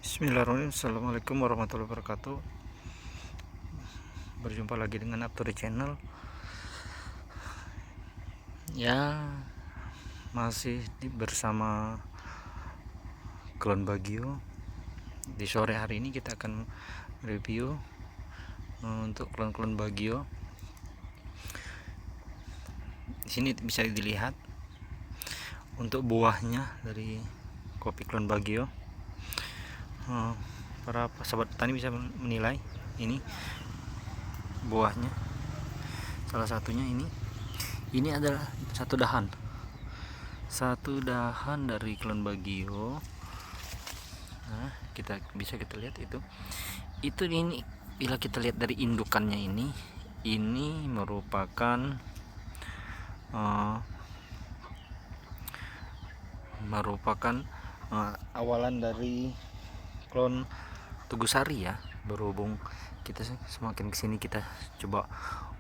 Bismillahirrahmanirrahim. Assalamualaikum warahmatullahi wabarakatuh. Berjumpa lagi dengan Up to the Channel. Ya, masih bersama Klon Bagio. Di sore hari ini kita akan review untuk klon-klon Bagio. Di sini bisa dilihat untuk buahnya dari kopi klon Bagio. Para sahabat petani bisa menilai ini buahnya. Salah satunya ini adalah satu dahan dari klon Bagio. Nah, kita lihat ini bila kita lihat dari indukannya ini merupakan awalan dari klon Tugusari ya. Berhubung kita semakin kesini kita coba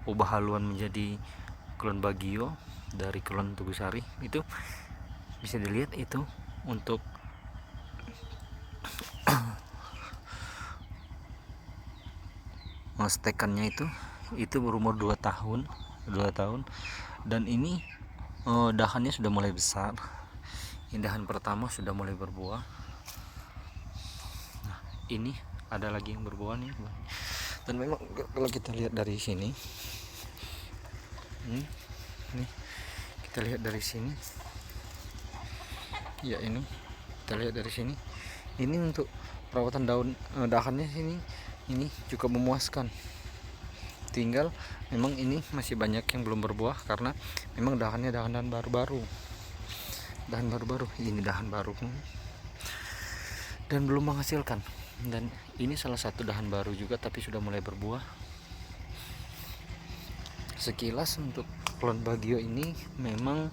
ubah haluan menjadi klon Bagio dari klon Tugusari, itu bisa dilihat itu untuk stekannya itu berumur 2 tahun dan ini dahannya sudah mulai besar. Ini dahan pertama sudah mulai berbuah. Nah, ini ada lagi yang berbuah nih, dan memang kalau kita lihat dari sini nih, kita lihat dari sini ya, ini kita lihat dari sini ini untuk perawatan dahannya ini cukup memuaskan. Tinggal memang ini masih banyak yang belum berbuah karena memang dahan baru-baru. Ini dahan baru dan belum menghasilkan. Dan ini salah satu dahan baru juga tapi sudah mulai berbuah. Sekilas untuk klon Bagio ini memang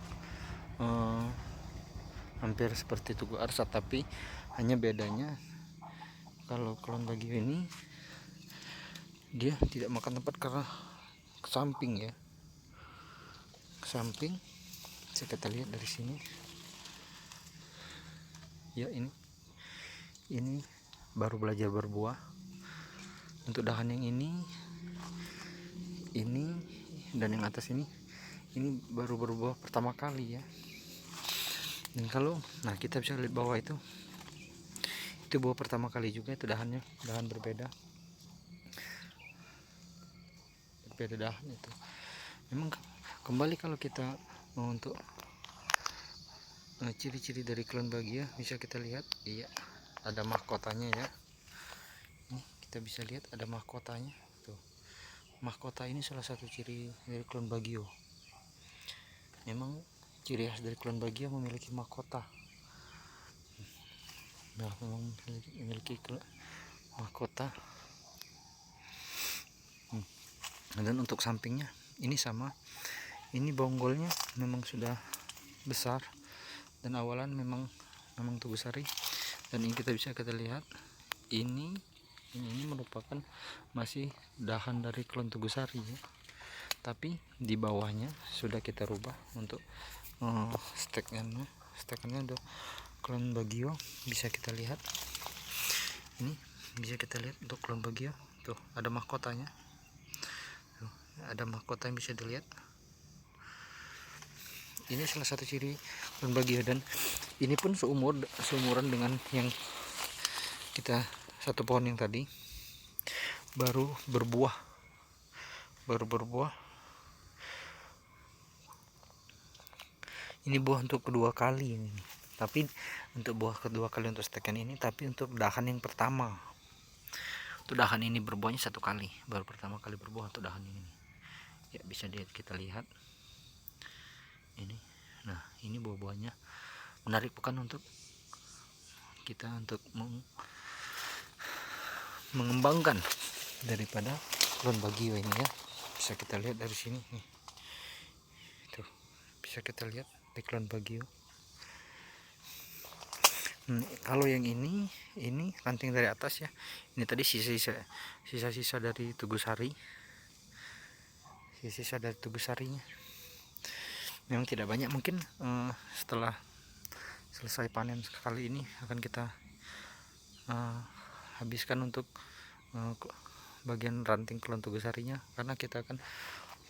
hampir seperti Tugu Arsa, tapi hanya bedanya kalau klon Bagio ini dia tidak makan tempat karena ke samping ya. Ke samping, bisa kita lihat dari sini ya, ini baru belajar berbuah. Untuk dahan yang ini dan yang atas ini baru berbuah pertama kali ya. Dan kita bisa lihat bawah itu buah pertama kali juga. Itu dahan berbeda dahan itu. Memang kembali kalau kita mau untuk ciri-ciri dari klon Bagio bisa kita lihat, iya, ada mahkotanya ya. Ini kita bisa lihat ada mahkotanya tuh. Mahkota ini salah satu ciri dari klon Bagio. Memang ciri khas dari klon Bagio memiliki mahkota. Nah, memang memiliki mahkota. Dan untuk sampingnya ini sama. Ini bonggolnya memang sudah besar dan awalan memang Tugusari. Dan ini kita lihat ini merupakan masih dahan dari klon Tugusari ya. Tapi di bawahnya sudah kita rubah untuk stekannya ada klon Bagio. Bisa kita lihat ini, untuk klon Bagio tuh ada mahkotanya. Ada mahkota yang bisa dilihat. Ini salah satu ciri klon Bagio, dan ini pun seumuran dengan yang kita satu pohon yang tadi. Baru berbuah ini buah untuk kedua kali ini. Tapi untuk buah kedua kali untuk stekan ini, tapi untuk dahan yang pertama. Untuk dahan ini berbuahnya satu kali, baru pertama kali berbuah untuk dahan ini ya. Bisa kita lihat ini. Nah, ini buah-buahnya menarik bukan untuk kita untuk mengembangkan daripada klon Bagio ini ya. Bisa kita lihat dari sini nih. Tuh, bisa kita lihat di klon Bagio. Kalau yang ini ranting dari atas ya. Ini tadi sisa-sisa dari Tugusari. Sisa dari Tugusarinya. Memang tidak banyak, mungkin setelah selesai panen kali ini akan kita habiskan untuk bagian ranting Kulon Tugusarinya, karena kita akan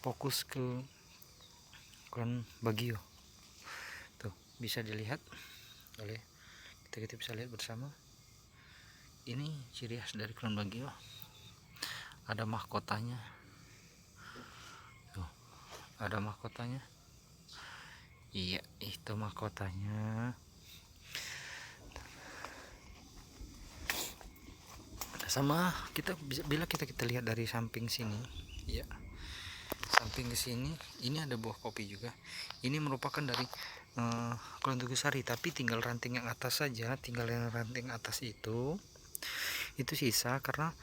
fokus ke Kulon Bagio. Tuh bisa dilihat oleh kita bisa lihat bersama. Ini ciri khas dari Kulon Bagio, ada mahkotanya. Tuh, ada mahkotanya. Iya, itu mahkotanya. Sama kita bisa, bila kita lihat dari samping sini, ya, samping ke sini, ini ada buah kopi juga. Ini merupakan dari Kulon Tugusari, tapi tinggal ranting yang atas saja, tinggal yang ranting atas itu sisa, karena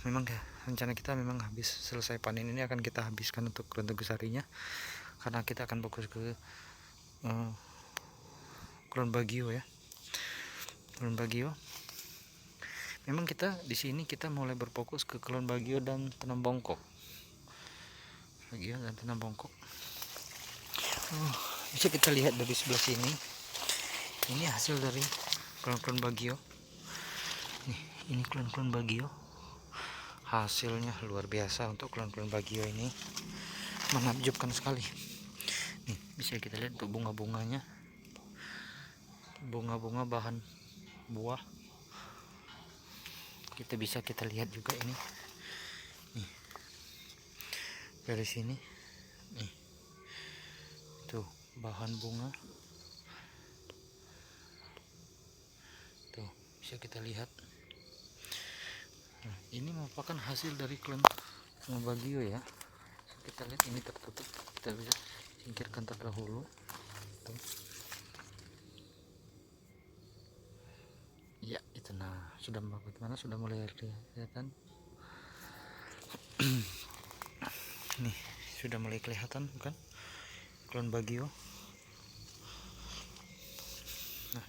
memang rencana kita memang habis selesai panen ini akan kita habiskan untuk Kulon Tugusarinya, karena kita akan fokus ke Kulon Bagio ya. Kulon Bagio. Memang kita di sini kita mulai berfokus ke Kulon Bagio dan Tanam Bongkok. Bagio dan Tanam Bongkok. Bisa kita lihat dari sebelah sini. Ini hasil dari Kulon Bagio. Ini Kulon Bagio. Hasilnya luar biasa untuk Kulon Bagio ini. Menakjubkan sekali. Nih, bisa kita lihat untuk bunga-bunganya. Bunga-bunga bahan buah. Kita lihat juga ini. Nih. Dari sini. Nih. Tuh, bahan bunga. Tuh, bisa kita lihat. Nah, ini merupakan hasil dari Kulon Bagio ya. Kita lihat ini tertutup, kita bisa singkirkan terdahulu. Tuh. Ya, itu nah, sudah bagaimana, sudah mulai kelihatan. Nih, sudah mulai kelihatan bukan? Kulon Bagio. Nah,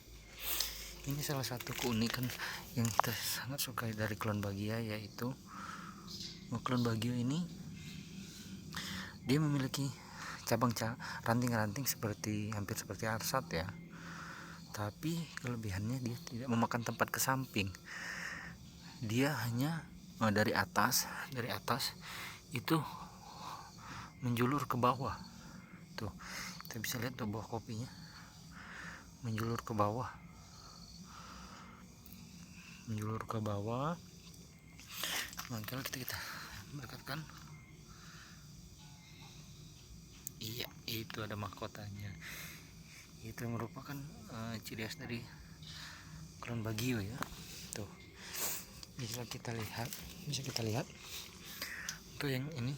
ini salah satu keunikan yang kita sangat sukai dari Kulon Bagio, yaitu Kulon Bagio ini dia memiliki cabang ranting-ranting hampir seperti arsat ya. Tapi kelebihannya dia tidak memakan tempat ke samping. Dia hanya dari atas itu menjulur ke bawah. Tuh, kita bisa lihat tuh buah kopinya menjulur ke bawah. Maka kita mendekatkan. Iya, itu ada mahkotanya. Itu merupakan ciri khas dari Kulon Bagio ya. Tuh, bisa kita lihat tuh yang ini.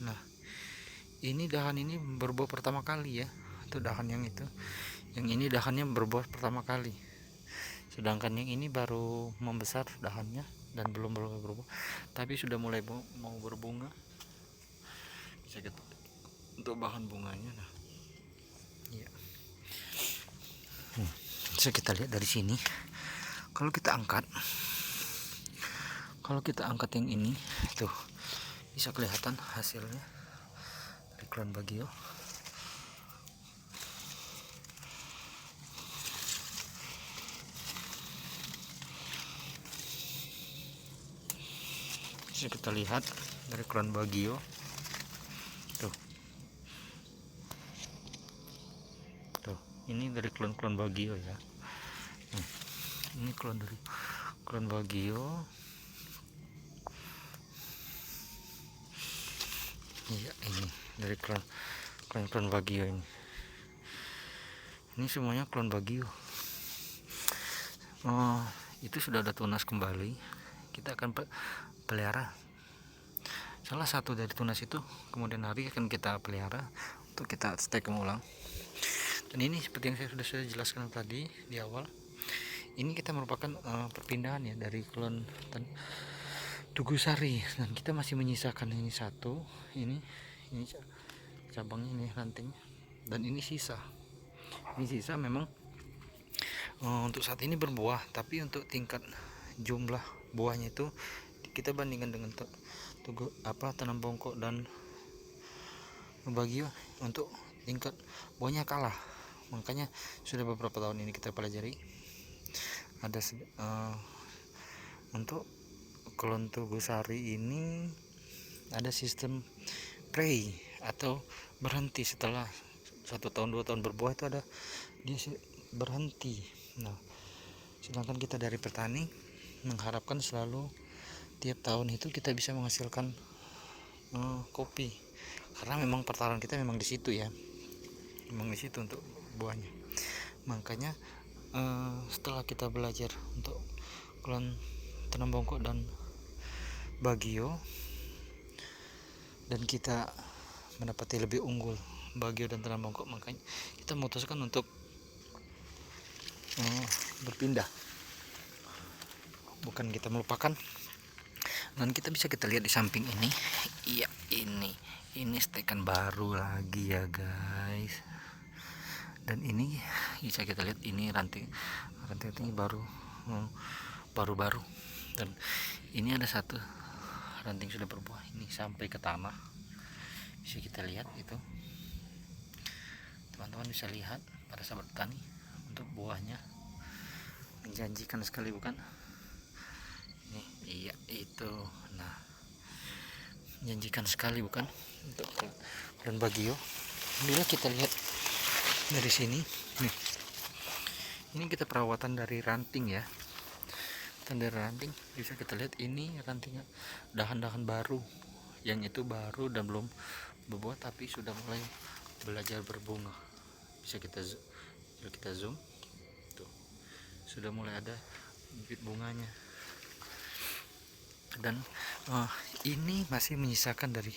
Nah, ini dahan ini berbuah pertama kali ya. Itu dahan yang itu. Yang ini dahannya berbuah pertama kali. Sedangkan yang ini baru membesar dahannya dan belum berbuah, tapi sudah mulai mau berbunga. Bisa kita untuk bahan bunganya. Nah, iya. Bisa kita lihat dari sini. Kalau kita angkat yang ini, tuh bisa kelihatan hasilnya dari Kulon Bagio. Bisa kita lihat dari Kulon Bagio. Tuh, ini dari Kulon Bagio ya. Ini dari Kulon Bagio. Iya, ini dari Kulon Bagio ini. Ini semuanya Kulon Bagio. Itu sudah ada tunas kembali. Kita akan pelihara. Salah satu dari tunas itu kemudian hari akan kita pelihara untuk kita steak ulang. Dan ini seperti yang saya jelaskan tadi di awal. Ini kita merupakan perpindahan ya dari Kulon Tugusari, dan kita masih menyisakan ini satu, ini cabangnya, ini rantingnya, dan ini sisa. Ini sisa memang untuk saat ini berbuah, tapi untuk tingkat jumlah buahnya itu kita bandingkan dengan Tanam Bongkok dan Bagio, untuk tingkat buahnya kalah. Makanya sudah beberapa tahun ini kita pelajari ada untuk klon tugusari ini ada sistem prey atau berhenti setelah 1 tahun 2 tahun berbuah, itu ada dia berhenti. Nah, sedangkan kita dari petani mengharapkan selalu tiap tahun itu kita bisa menghasilkan kopi, karena memang pertaruhan kita memang di situ ya, memang di situ untuk buahnya. Makanya setelah kita belajar untuk klon tanam bongkok dan bagio, dan kita mendapati lebih unggul bagio dan tanam bongkok, makanya kita memutuskan untuk berpindah. Bukan kita melupakan. Dan kita bisa lihat di samping ini, iya, ini stekan baru lagi ya guys. Dan ini bisa kita lihat, ini ranting baru baru. Dan ini ada satu ranting sudah berbuah, ini sampai ke tanah, bisa kita lihat itu. Teman-teman bisa lihat, para sahabat petani, untuk buahnya menjanjikan sekali, bukan? Ini, iya itu. Nah, menjanjikan sekali, bukan, untuk klon bagio. Bila kita lihat dari sini nih, ini kita perawatan dari ranting ya, dari ranting bisa kita lihat ini rantingnya dahan-dahan baru, yang itu baru dan belum berbuah tapi sudah mulai belajar berbunga. Bisa kita zoom tuh, sudah mulai ada bibit bunganya. Dan ini masih menyisakan dari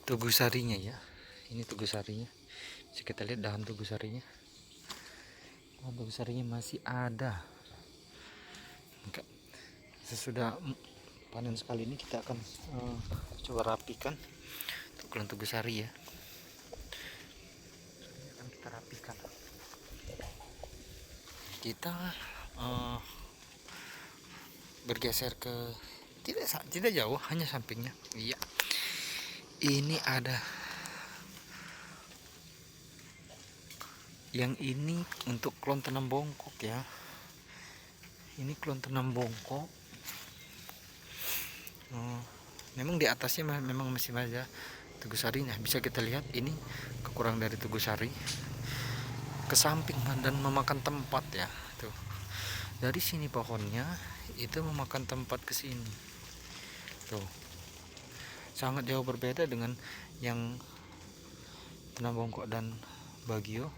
tugusarinya ya, ini tugusarinya. Bisa kita lihat dahan tugusarinya masih ada. Sesudah panen sekali ini kita akan coba rapikan untuk klon tugusari ya. Akan kita rapikan. Kita bergeser ke tidak jauh, hanya sampingnya. Iya, ini ada yang ini untuk klon tanam bongkok ya. Ini klon tanam bongkok. Memang di atasnya memang masih ada tugusarinya. Bisa kita lihat ini kekurangan dari tugusari ke samping dan memakan tempat ya. Tuh, dari sini pohonnya itu memakan tempat ke sini. Tuh, sangat jauh berbeda dengan yang tanam bongkok dan bagio,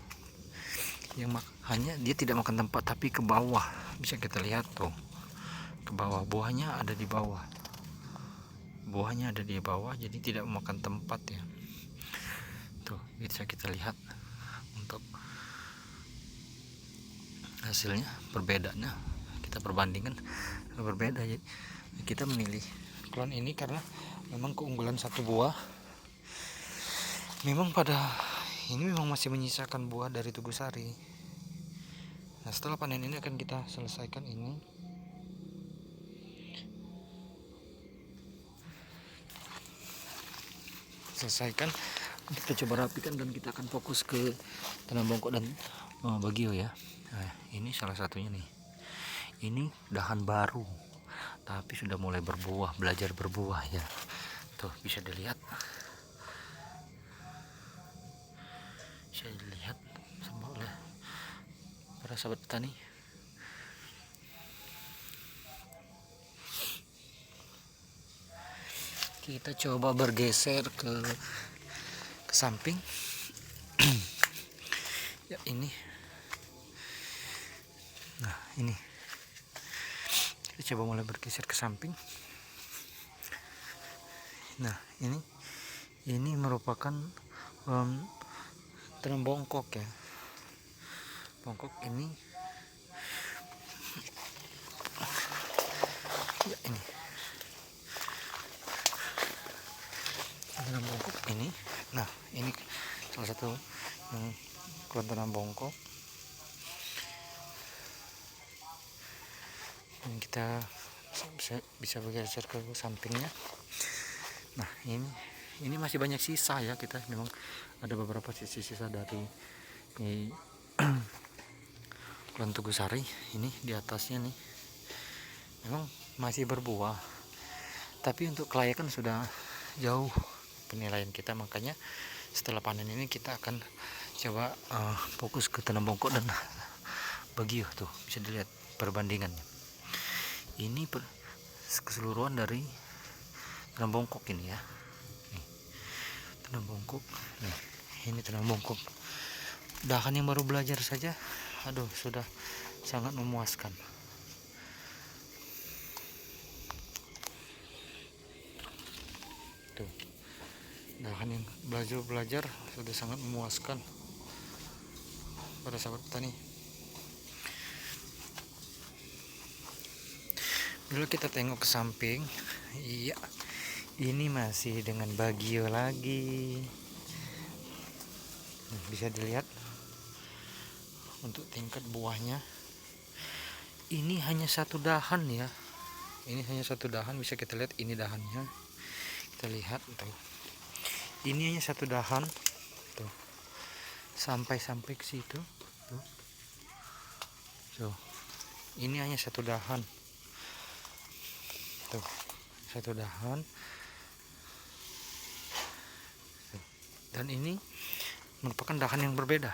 yang hanya dia tidak makan tempat tapi ke bawah. Bisa kita lihat tuh, ke bawah, buahnya ada di bawah, jadi tidak memakan tempat ya. Tuh, bisa kita lihat untuk hasilnya perbedaannya, kita perbandingkan berbeda. Jadi kita memilih klon ini karena memang keunggulan satu buah. Memang pada ini memang masih menyisakan buah dari tugusari. Nah, setelah panen ini akan kita selesaikan ini. Kita coba rapikan dan kita akan fokus ke tanam bongkok dan bagio ya. Nah, ini salah satunya nih. Ini dahan baru tapi sudah mulai berbuah, belajar berbuah ya. Tuh, bisa dilihat sama oleh para sahabat petani. Kita coba bergeser ke samping. Ya, ini. Nah, ini. Kita coba mulai bergeser ke samping. Nah, ini merupakan tanam bongkok ya. Bongkok ini. Ya, ini. Tanam bongkok ini. Nah, ini salah satu klon tanam bongkok. Dan kita bisa bergeser ke sampingnya. Nah, ini masih banyak sisa ya. Kita memang ada beberapa sisa dari Klon Tugusari ini di atasnya nih memang masih berbuah, tapi untuk kelayakan sudah jauh penilaian kita. Makanya setelah panen ini kita akan coba fokus ke tanam bongkok dan bagio. Tuh bisa dilihat perbandingannya. Ini keseluruhan dari tanam bongkok ini ya. Nih, tanam bongkok. Nih, ini tanam bongkok. Dahan yang baru belajar saja, aduh sudah sangat memuaskan. Tuh, dahan yang belajar sudah sangat memuaskan pada sahabat petani. Dulu kita tengok ke samping, iya, ini masih dengan bagio lagi. Nah, bisa dilihat untuk tingkat buahnya. Ini hanya satu dahan ya. Ini hanya satu dahan, bisa kita lihat ini dahannya. Kita lihat tuh. Ini hanya satu dahan. Tuh. Sampai ke situ. Tuh. Tuh. Ini hanya satu dahan. Tuh. Satu dahan. Tuh. Dan ini merupakan dahan yang berbeda.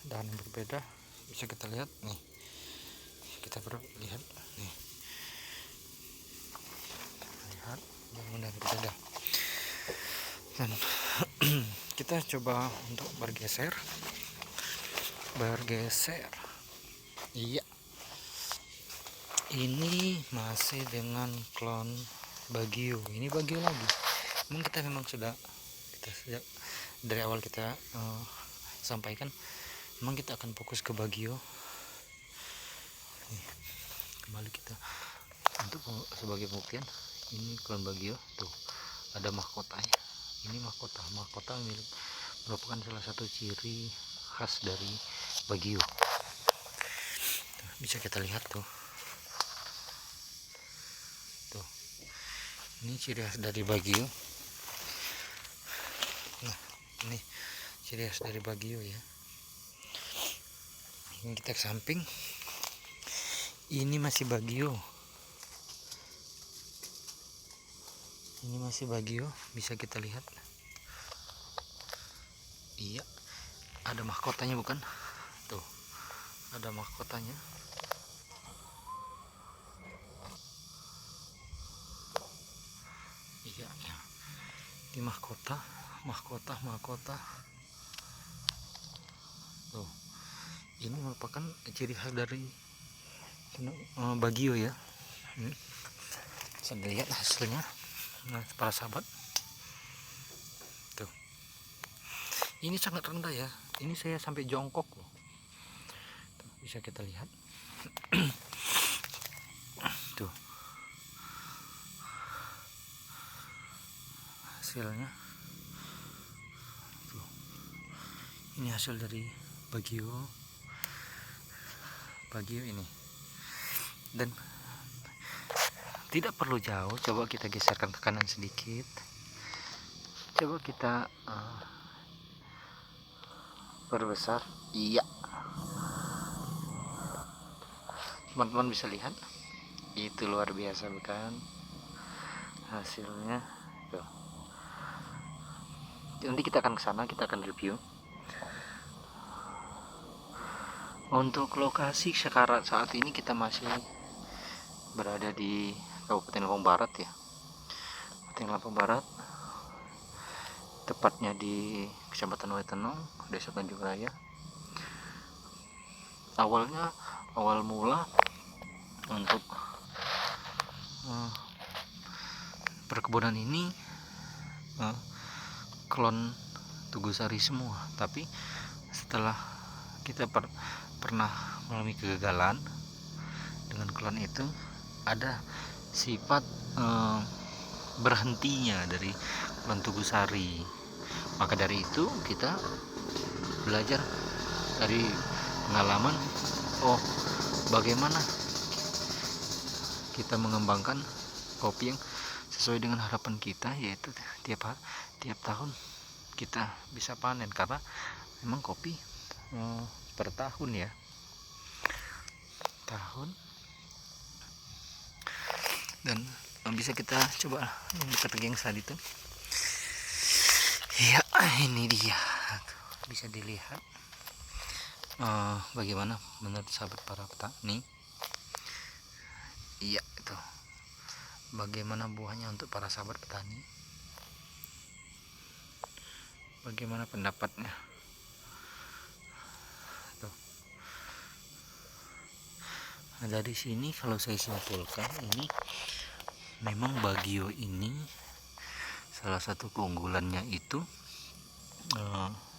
Dahan yang berbeda bisa kita lihat nih. Kita lihat nih. Lihat dahan yang berbeda. Dan kita coba untuk bergeser. Iya, ini masih dengan klon bagio. Ini bagio lagi. Memang kita sejak dari awal kita sampaikan, memang kita akan fokus ke bagio. Nih, kembali kita untuk sebagai pembuktian, ini klon bagio. Tuh ada mahkotanya. Ini mahkota merupakan salah satu ciri khas dari bagio. Tuh, bisa kita lihat tuh. Tuh. Ini ciri khas dari bagio. Nah, ini ciri khas dari bagio ya. Ini kita ke samping. Ini masih bagio. Ini masih bagio, bisa kita lihat. Iya, ada mahkotanya bukan? Tuh, ada mahkotanya. Iya, ya. Di mahkota. Tuh, ini merupakan ciri khas dari bagio ya. Bisa dilihat hasilnya. Nah, para sahabat, tuh, ini sangat rendah ya. Ini saya sampai jongkok loh. Tuh, bisa kita lihat. Tuh, hasilnya. Tuh, ini hasil dari bagio ini. Dan tidak perlu jauh, coba kita geserkan ke kanan sedikit. Coba kita perbesar. Iya, teman-teman bisa lihat, itu luar biasa bukan hasilnya. Tuh. Nanti kita akan ke sana, kita akan review. Untuk lokasi sekarang saat ini kita masih berada di Kabupaten Lampung Barat ya. Kabupaten Lampung Barat, tepatnya di Kecamatan Waitenong, Desa Tanjung Raya. Awal mula untuk perkebunan ini klon Tugusari semua, tapi setelah kita pernah mengalami kegagalan dengan klon itu, ada sifat berhentinya dari klon Tugusari. Maka dari itu kita belajar dari pengalaman, bagaimana kita mengembangkan kopi yang sesuai dengan harapan kita, yaitu tiap tahun kita bisa panen, karena memang kopi per tahun ya tahun. Dan bisa kita coba yang dekat yang tadi itu. Ya, ini dia. Bisa dilihat bagaimana menurut sahabat para petani. Iya, itu bagaimana buahnya untuk para sahabat petani, bagaimana pendapatnya tuh. Nah, dari sini kalau saya simpulkan, ini memang Bagio ini salah satu keunggulannya itu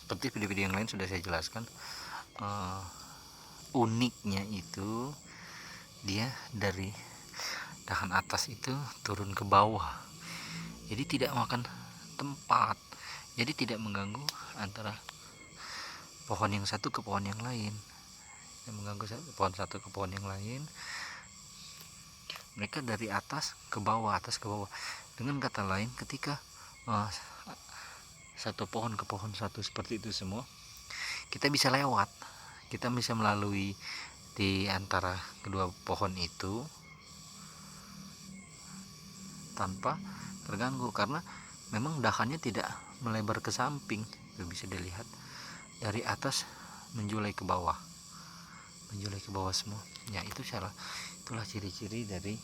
seperti video-video yang lain sudah saya jelaskan, uniknya itu dia dari dahan atas itu turun ke bawah, jadi tidak makan tempat, jadi tidak mengganggu antara pohon yang satu ke pohon yang lain, mengganggu pohon satu ke pohon yang lain. Mereka dari atas ke bawah, atas ke bawah. Dengan kata lain, ketika satu pohon ke pohon satu seperti itu semua, kita bisa lewat, kita bisa melalui di antara kedua pohon itu tanpa terganggu, karena memang dahannya tidak melebar ke samping. Itu bisa dilihat dari atas menjulai ke bawah, semua ya. Itulah ciri-ciri dari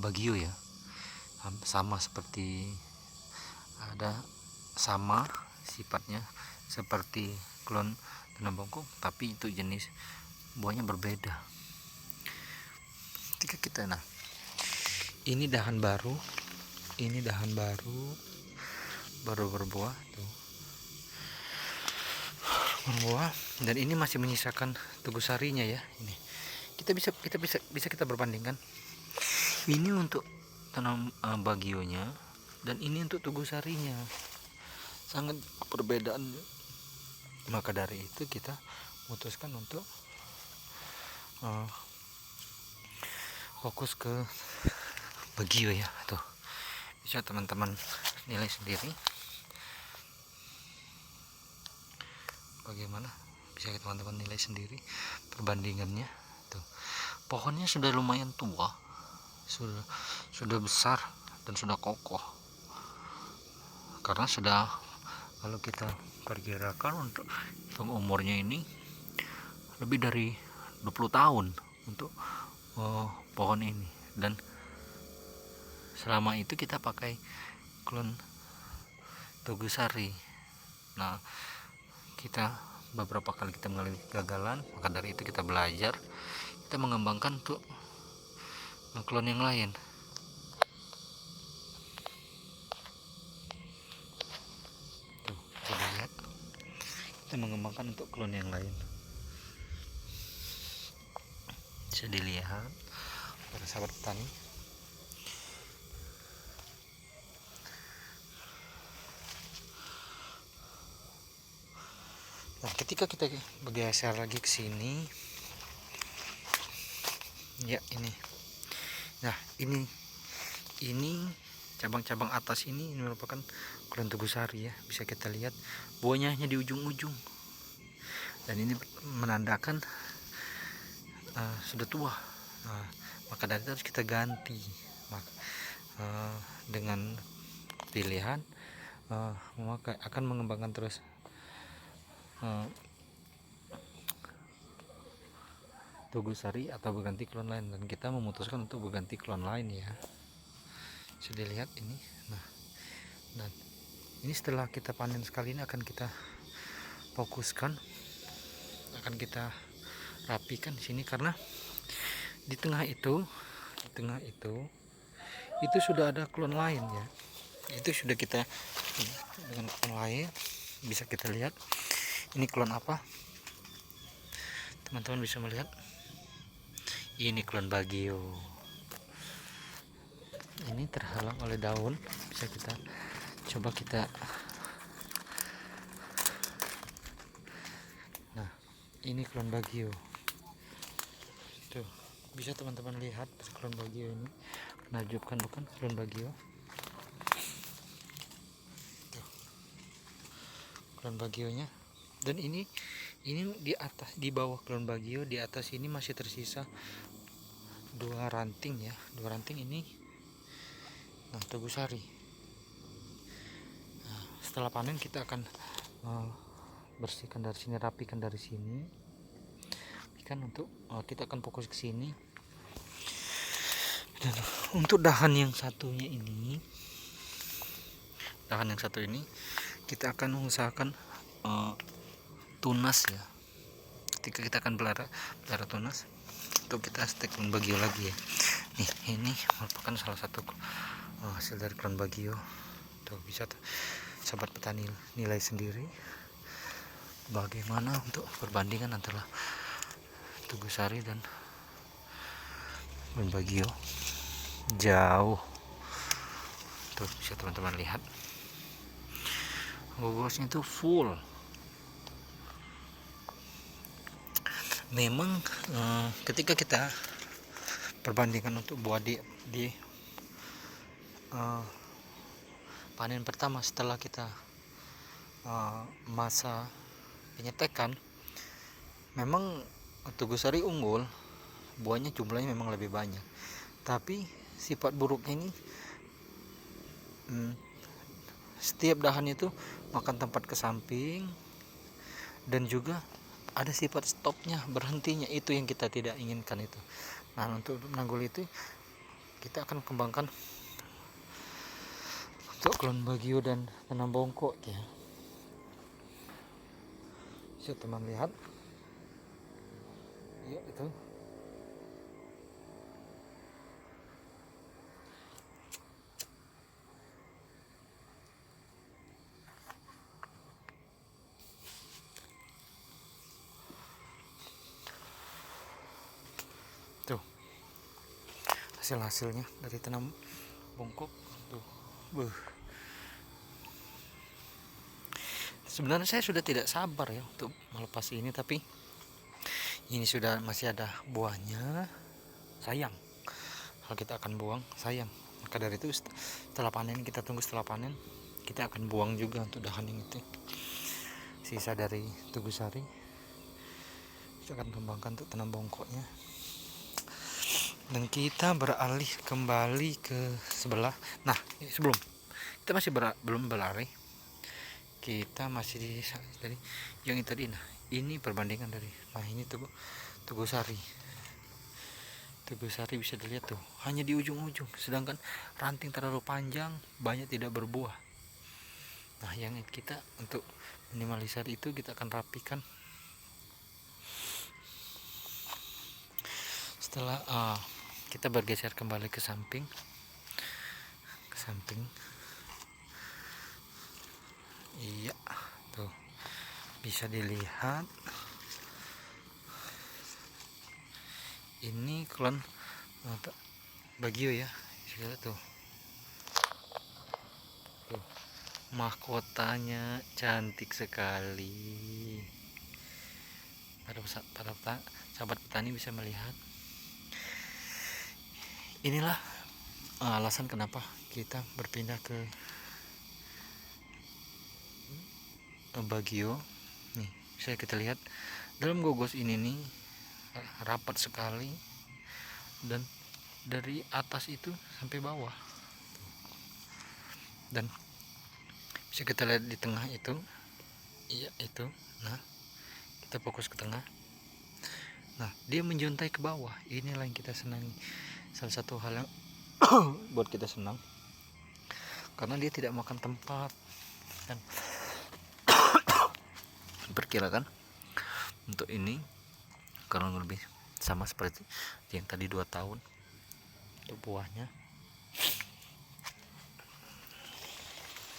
Bagio ya. Sama seperti sama sifatnya seperti klon tanam bongkong, tapi itu jenis buahnya berbeda. Ketika kita ini dahan baru berbuah tuh, berbuah, dan ini masih menyisakan tugu sarinya ya. Ini kita berbandingkan, ini untuk tanam Bagionya dan ini untuk tugu sarinya, sangat perbedaan. Maka dari itu kita memutuskan untuk fokus ke Bagio ya. Tuh, bisa teman-teman nilai sendiri bagaimana, bisa teman-teman nilai sendiri perbandingannya. Tuh, pohonnya sudah lumayan tua, sudah besar dan sudah kokoh, karena sudah, kalau kita perkirakan untuk umurnya ini lebih dari 20 tahun untuk pohon ini. Dan selama itu kita pakai klon tugu sari. Nah, kita beberapa kali kita mengalami kegagalan, maka dari itu kita belajar, kita mengembangkan untuk klon yang lain. Tuh, bisa dilihat, kita mengembangkan untuk klon yang lain. Bisa dilihat para sahabat petani. Nah, ketika kita bergeser lagi ke sini, ya ini. Nah, ini cabang-cabang atas ini merupakan klon tugu sari ya. Bisa kita lihat buahnya hanya di ujung-ujung. Dan ini menandakan sudah tua. Maka dari itu harus kita ganti. Dengan pilihan memakai, akan mengembangkan terus tugu sari atau berganti klon lain, dan kita memutuskan untuk berganti klon lain ya. Sudah lihat ini. Nah, dan ini setelah kita panen sekali ini akan kita fokuskan, akan kita rapikan di sini, karena di tengah itu sudah ada klon lain ya. Itu sudah kita dengan klon lain, bisa kita lihat ini klon apa. Teman-teman bisa melihat ini klon Bagio. Ini terhalang oleh daun, bisa kita coba nah, ini klon Bagio. Tuh, bisa teman-teman lihat klon Bagio ini menakjubkan, bukan klon Bagio? Tuh, klon Bagionya. Dan ini Ini di atas, di bawah Kulon Bagio, di atas ini masih tersisa 2 ranting ya, 2 ranting ini. Nah, Tugusari. Nah, setelah panen kita akan bersihkan dari sini, rapikan dari sini. Kan untuk kita akan fokus ke sini. Dan untuk dahan yang satunya ini, kita akan mengusahakan tunas ya. Ketika kita akan pelihara tunas, itu kita stek Kulon Bagio lagi ya. Nih, ini merupakan salah satu hasil dari Kulon Bagio. Tuh, bisa sahabat petani nilai sendiri bagaimana untuk perbandingan antara Tugusari dan Kulon Bagio. Jauh. Tuh, bisa teman-teman lihat. Gogosnya itu full. Memang ketika kita perbandingan untuk buah di panen pertama setelah kita masa penyetekan, memang Tugusari unggul, buahnya jumlahnya memang lebih banyak, tapi sifat buruknya ini setiap dahan itu makan tempat ke samping, dan juga ada sifat stopnya, berhentinya, itu yang kita tidak inginkan itu. Nah, untuk menanggulangi itu kita akan kembangkan untuk Kulon Bagio dan tanam bongkok ya. Bisa teman lihat ya, itu tuh hasilnya dari tanam bongkok tuh. Sebenarnya saya sudah tidak sabar ya untuk melepas ini, tapi ini sudah masih ada buahnya, sayang kalau kita akan buang, sayang. Maka dari itu setelah panen, kita tunggu setelah panen, kita akan buang juga untuk dahan yang itu, sisa dari Tugusari. Kita akan kembangkan untuk tanam bongkoknya, dan kita beralih kembali ke sebelah. Nah, sebelum kita masih belum berlari, kita masih di tadi yang itu tadi. Nah, ini perbandingan dari, nah ini Tugusari bisa dilihat tuh, hanya di ujung-ujung, sedangkan ranting terlalu panjang, banyak tidak berbuah. Nah, yang kita untuk minimalisir itu, kita akan rapikan setelah kita bergeser kembali ke samping. Iya, tuh bisa dilihat ini Kulon Bagio ya. Tuh mahkotanya cantik sekali. Para sahabat petani bisa melihat. Inilah alasan kenapa kita berpindah ke Bagio. Nih, bisa kita lihat dalam gogos ini nih rapat sekali, dan dari atas itu sampai bawah. Dan bisa kita lihat di tengah itu, iya itu. Nah, kita fokus ke tengah. Nah, dia menjuntai ke bawah. Inilah yang kita senangi. Salah satu hal yang buat kita senang, karena dia tidak makan tempat. Dan perkirakan untuk ini kurang lebih sama seperti yang tadi 2 tahun untuk buahnya.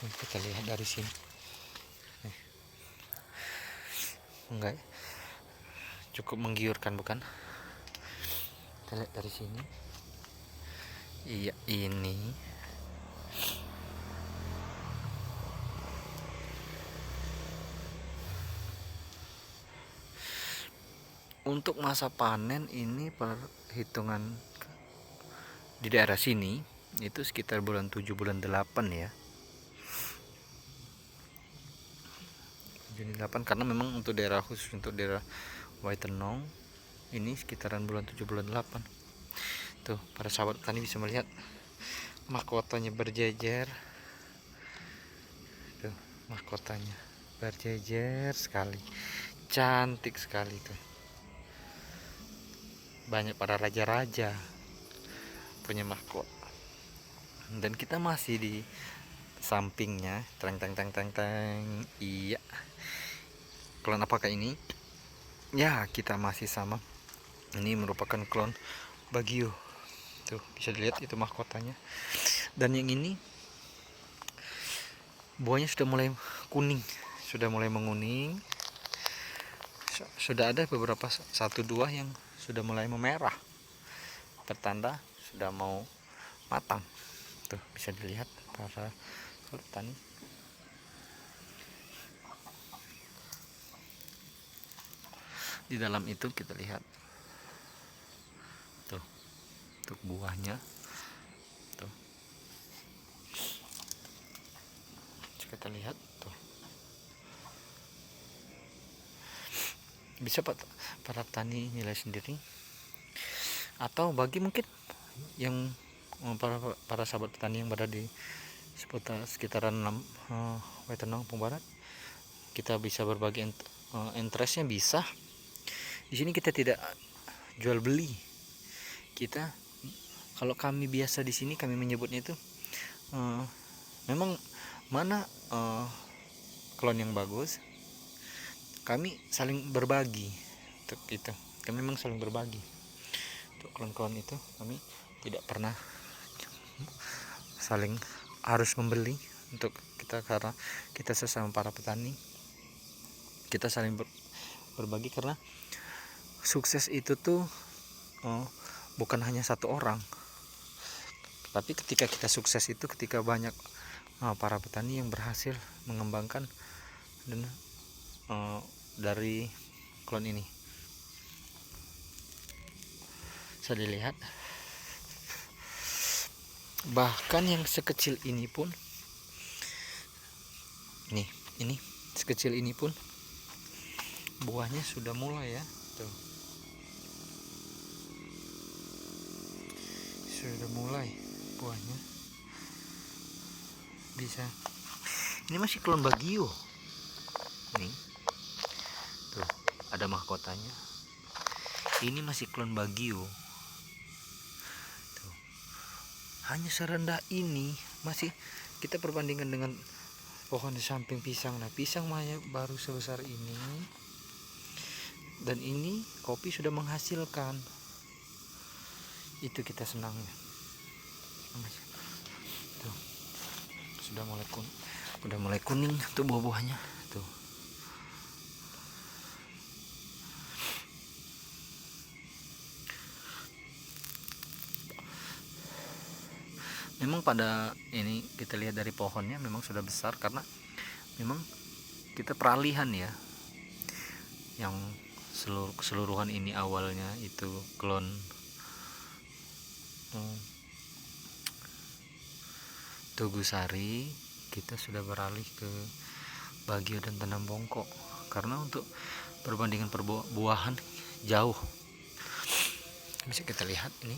Kita lihat dari sini. Enggak, cukup menggiurkan bukan? Kita lihat dari sini. Iya, ini untuk masa panen ini, perhitungan di daerah sini itu sekitar bulan 7 bulan 8 ya. Juni 8 karena memang untuk daerah khusus untuk daerah Waitenong ini sekitaran bulan 7 bulan 8. Tuh, para sahabat petani bisa melihat mahkotanya berjejer. Tuh, mahkotanya berjejer sekali. Cantik sekali tuh. Banyak para raja-raja punya mahkota. Dan kita masih di sampingnya. Teng teng teng teng teng. Iya. Klon apakah ini? Ya, kita masih sama. Ini merupakan klon Bagio. Tuh, bisa dilihat itu mahkotanya. Dan yang ini buahnya sudah mulai kuning, sudah mulai menguning. Sudah ada beberapa 1-2 yang sudah mulai memerah. Pertanda sudah mau matang. Tuh, bisa dilihat para petani. Di dalam itu kita lihat tuh untuk buahnya tuh, kita lihat tuh, bisa para petani nilai sendiri, atau bagi mungkin yang para sahabat petani yang berada di sekitaran Waitenong Barat, kita bisa berbagi interestnya. Bisa di sini kita tidak jual beli. Kita, kalau kami biasa di sini kami menyebutnya itu memang mana klon yang bagus, kami saling berbagi. Untuk itu kami memang saling berbagi. Untuk klon-klon itu kami tidak pernah saling harus membeli untuk kita, karena kita sesama para petani kita saling berbagi. Karena sukses itu tuh bukan hanya satu orang, tapi ketika kita sukses itu ketika banyak para petani yang berhasil mengembangkan dan dari klon ini. Bisa dilihat bahkan yang sekecil ini pun, ini sekecil ini pun buahnya sudah mulai ya tuh, sudah mulai buahnya. Bisa, ini masih klon Bagio nih tuh, ada mahkotanya. Ini masih klon Bagio tuh, hanya serendah ini. Masih kita perbandingkan dengan pohon di samping pisang. Nah, pisang baru sebesar ini, dan ini kopi sudah menghasilkan. Itu kita senangnya. Tuh, sudah mulai kuning tuh buah-buahnya tuh. Memang pada ini kita lihat dari pohonnya memang sudah besar, karena memang kita peralihan ya. Yang keseluruhan ini awalnya itu klon Tugusari, kita sudah beralih ke Bagio dan Tanam Bongkok karena untuk perbandingan perbuahan jauh. Bisa kita lihat ini.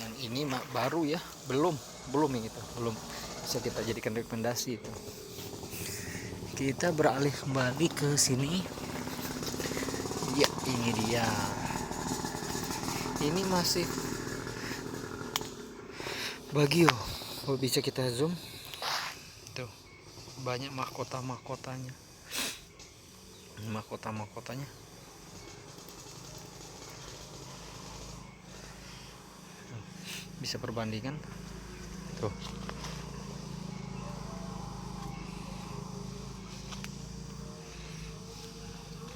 Yang ini baru ya, belum yang itu belum bisa kita jadikan rekomendasi itu. Kita beralih kembali ke sini. Ya, ini dia. Ini masih Bagio. Oh, bisa kita zoom. Tuh, banyak mahkotanya. Mahkotanya. Bisa perbandingan. Tuh.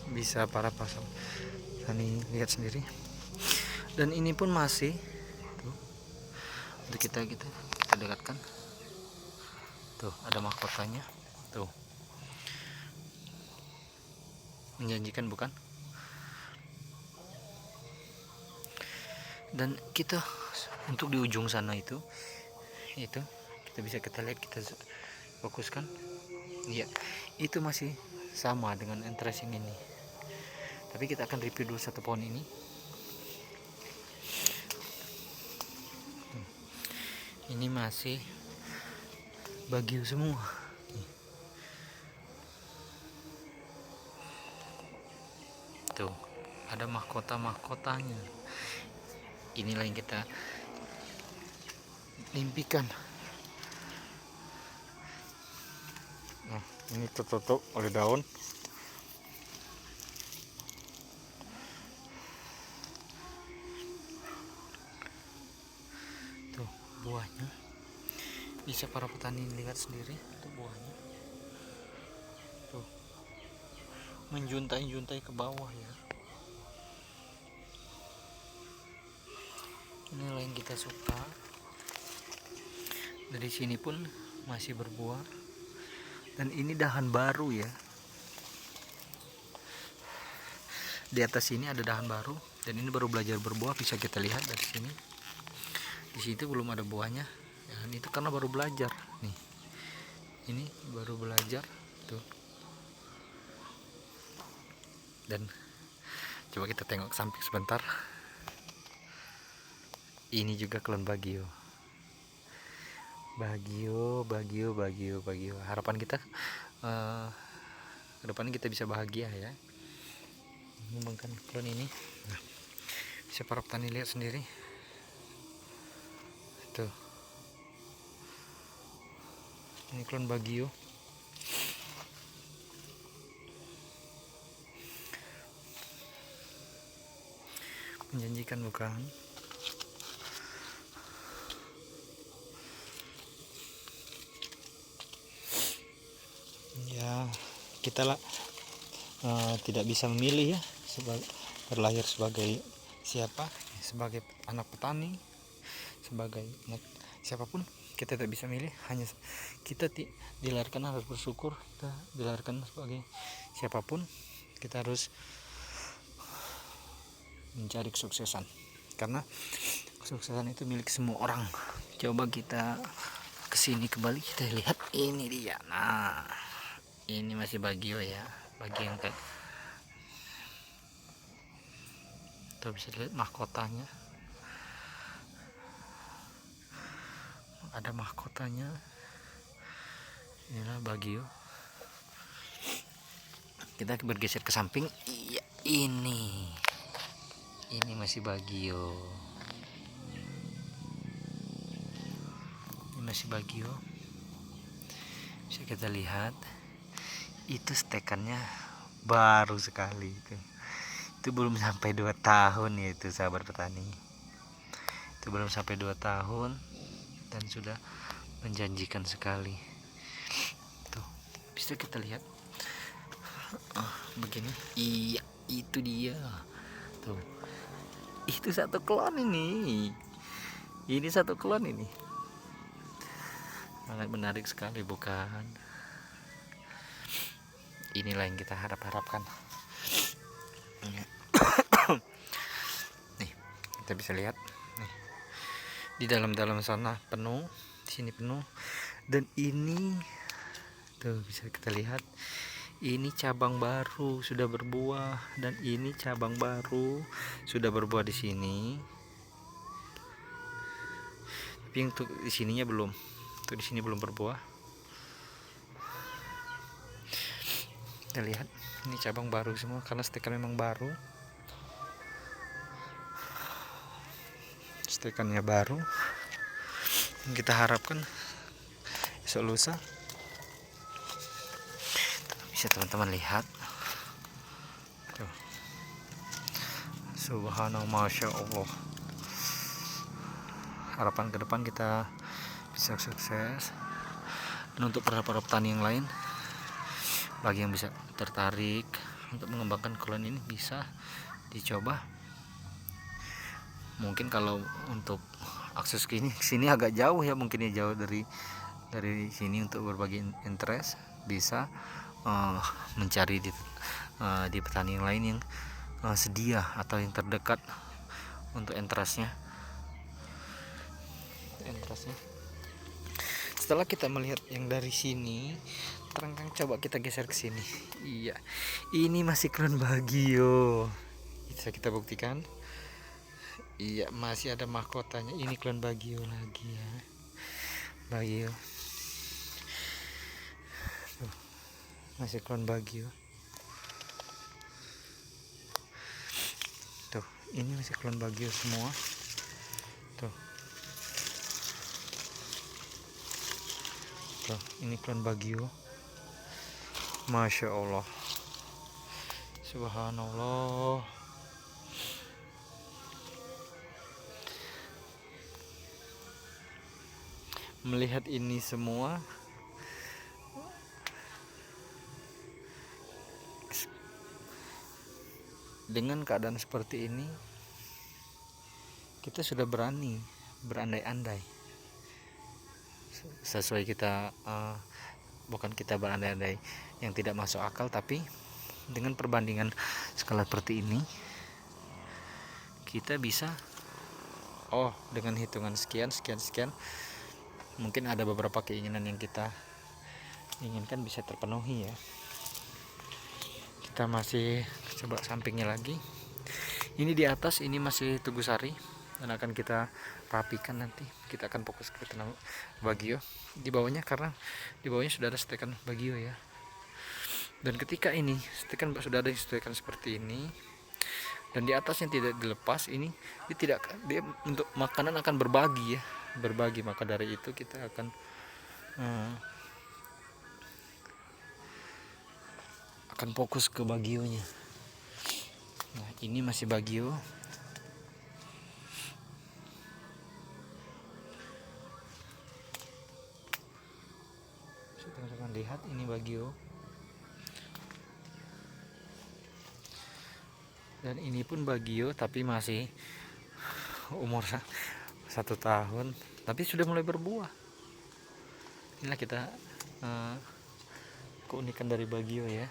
Bisa para pasang tani lihat sendiri. Dan ini pun masih tuh, untuk kita dekatkan. Tuh, ada mahkotanya. Tuh, menjanjikan bukan? Dan kita untuk di ujung sana itu kita lihat, kita fokuskan ya, itu masih sama dengan interest yang ini, tapi kita akan review dulu satu pohon ini. Ini masih bagio semua. Tuh, ada mahkotanya. Inilah yang kita impikan. Nah, ini tertutup oleh daun. Tuh, buahnya. Bisa para petani lihat sendiri, tuh buahnya. Tuh. Menjuntai ke bawah ya. Inilah yang kita suka. Dari sini pun masih berbuah, dan ini dahan baru ya. Di atas sini ada dahan baru, dan ini baru belajar berbuah, bisa kita lihat dari sini. Di situ belum ada buahnya, dan itu karena baru belajar nih. Ini baru belajar tuh. Dan coba kita tengok samping sebentar. Ini juga klon bagio. Harapan kita kedepannya kita bisa bahagia ya, mengembangkan klon ini. Nah, bisa para petani lihat sendiri tuh, ini klon bagio. Menjanjikan bukan? Ya, kita lah tidak bisa memilih ya, berlahir sebagai siapa, sebagai anak petani, sebagai siapapun, kita tidak bisa milih. Hanya kita dilahirkan harus bersyukur, kita dilahirkan sebagai siapapun, kita harus mencari kesuksesan, karena kesuksesan itu milik semua orang. Coba kita kesini kembali, kita lihat ini dia. Nah, ini masih bagio ya, bagi yang kayak tuh, bisa lihat mahkotanya, ada mahkotanya. Inilah bagio. Kita bergeser ke samping. Iya, ini masih bagio. Ini masih bagio. Bisa kita lihat, itu stekannya baru sekali. Itu belum sampai 2 tahun ya, itu sahabat petani. Itu belum sampai 2 tahun dan sudah menjanjikan sekali. Tuh, bisa kita lihat begini. Iya, itu dia tuh. Itu satu klon ini satu klon ini. Sangat menarik sekali bukan? Inilah yang kita harapkan. Nih, kita bisa lihat nih, di dalam sana penuh, di sini penuh, dan ini tuh bisa kita lihat, ini cabang baru sudah berbuah, dan ini cabang baru sudah berbuah di sini. Tapi untuk di sininya belum, untuk di sini belum berbuah. Kita lihat, ini cabang baru semua karena stekan memang baru. Stekannya baru. Kita harapkan esok lusa bisa teman-teman lihat tuh. Subhanallah, masya Allah. Harapan ke depan kita bisa sukses. Dan untuk para petani yang lain, bagi yang bisa tertarik untuk mengembangkan klon ini, bisa dicoba. Mungkin kalau untuk akses ke sini agak jauh ya, mungkin ya jauh dari sini. Untuk berbagi interest bisa mencari di petani yang lain yang sedia atau yang terdekat untuk entrasnya. Setelah kita melihat yang dari sini, terang-terang coba kita geser ke sini. Iya, ini masih klon Bagio. Bisa kita buktikan. Iya, masih ada mahkotanya. Ini klon Bagio lagi ya. Bagio. Tuh, masih klon Bagio. Tuh, ini masih klon Bagio semua. Tuh. Tuh, ini klon Bagio. Masya Allah, subhanallah. Melihat ini semua, dengan keadaan seperti ini, kita sudah berani berandai-andai. Sesuai kita, bukan kita berandai-andai yang tidak masuk akal, tapi dengan perbandingan skala seperti ini, kita bisa, oh, dengan hitungan sekian, mungkin ada beberapa keinginan yang kita inginkan bisa terpenuhi ya. Kita masih coba sampingnya lagi. Ini di atas ini masih Tugu Sari dan akan kita rapikan nanti. Kita akan fokus ke tenang Bagio di bawahnya, karena di bawahnya sudah ada stekan Bagio ya. Dan ketika ini stekan sudah ada stekan seperti ini, dan di atasnya tidak dilepas, ini dia untuk makanan akan berbagi ya, maka dari itu kita akan fokus ke Bagionya. Nah, ini masih Bagio. Teman-teman lihat, ini Bagio. Dan ini pun Bagio, tapi masih umur 1 tahun, tapi sudah mulai berbuah. Inilah kita keunikan dari Bagio ya.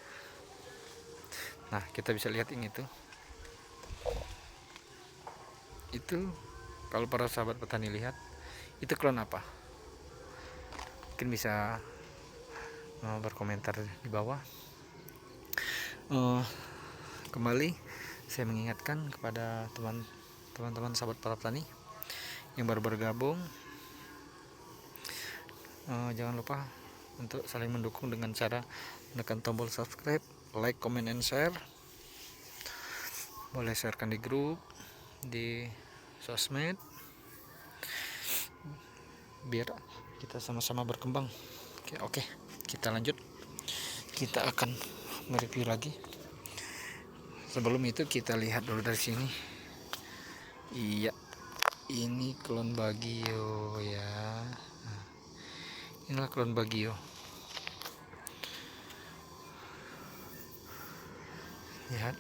Nah, kita bisa lihat ini tuh. Itu kalau para sahabat petani lihat, itu klon apa? Mungkin bisa berkomentar di bawah. Kembali saya mengingatkan kepada teman-teman sahabat para petani yang baru bergabung, jangan lupa untuk saling mendukung dengan cara menekan tombol subscribe, like, comment, and share. Boleh sharekan di grup, di sosmed, biar kita sama-sama berkembang. Oke, kita lanjut. Kita akan mereview lagi. Sebelum itu kita lihat dulu dari sini. Iya, ini klon Bagio ya. Nah, inilah klon Bagio. Lihat.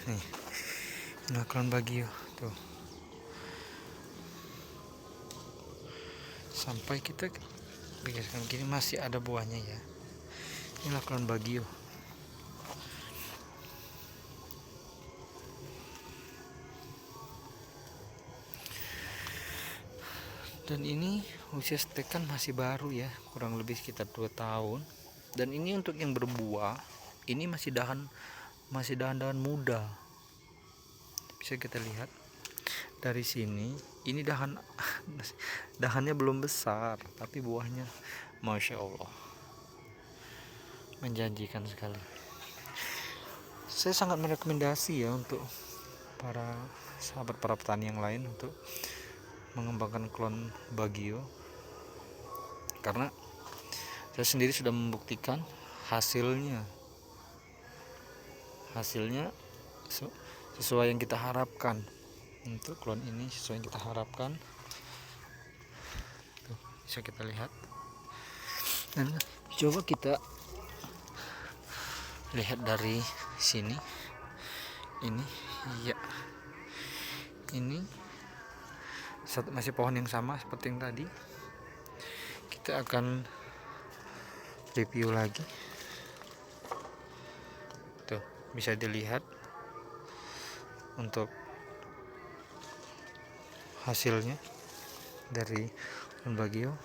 Nih, inilah klon Bagio tuh. Sampai kita bikin begini masih ada buahnya ya. Inilah klon Bagio. Dan ini usia stekan masih baru ya, kurang lebih sekitar 2 tahun. Dan ini untuk yang berbuah, ini masih dahan-dahan muda. Bisa kita lihat dari sini, ini dahannya belum besar, tapi buahnya Masya Allah menjanjikan sekali. Saya sangat merekomendasi ya untuk para sahabat para petani yang lain untuk mengembangkan klon Bagio, karena saya sendiri sudah membuktikan hasilnya sesuai yang kita harapkan. Untuk klon ini sesuai yang kita harapkan. Tuh, bisa kita lihat. Dan coba kita lihat dari sini. Ini iya, ini masih pohon yang sama seperti yang tadi. Kita akan review lagi. Tuh, bisa dilihat untuk hasilnya dari klon bagio.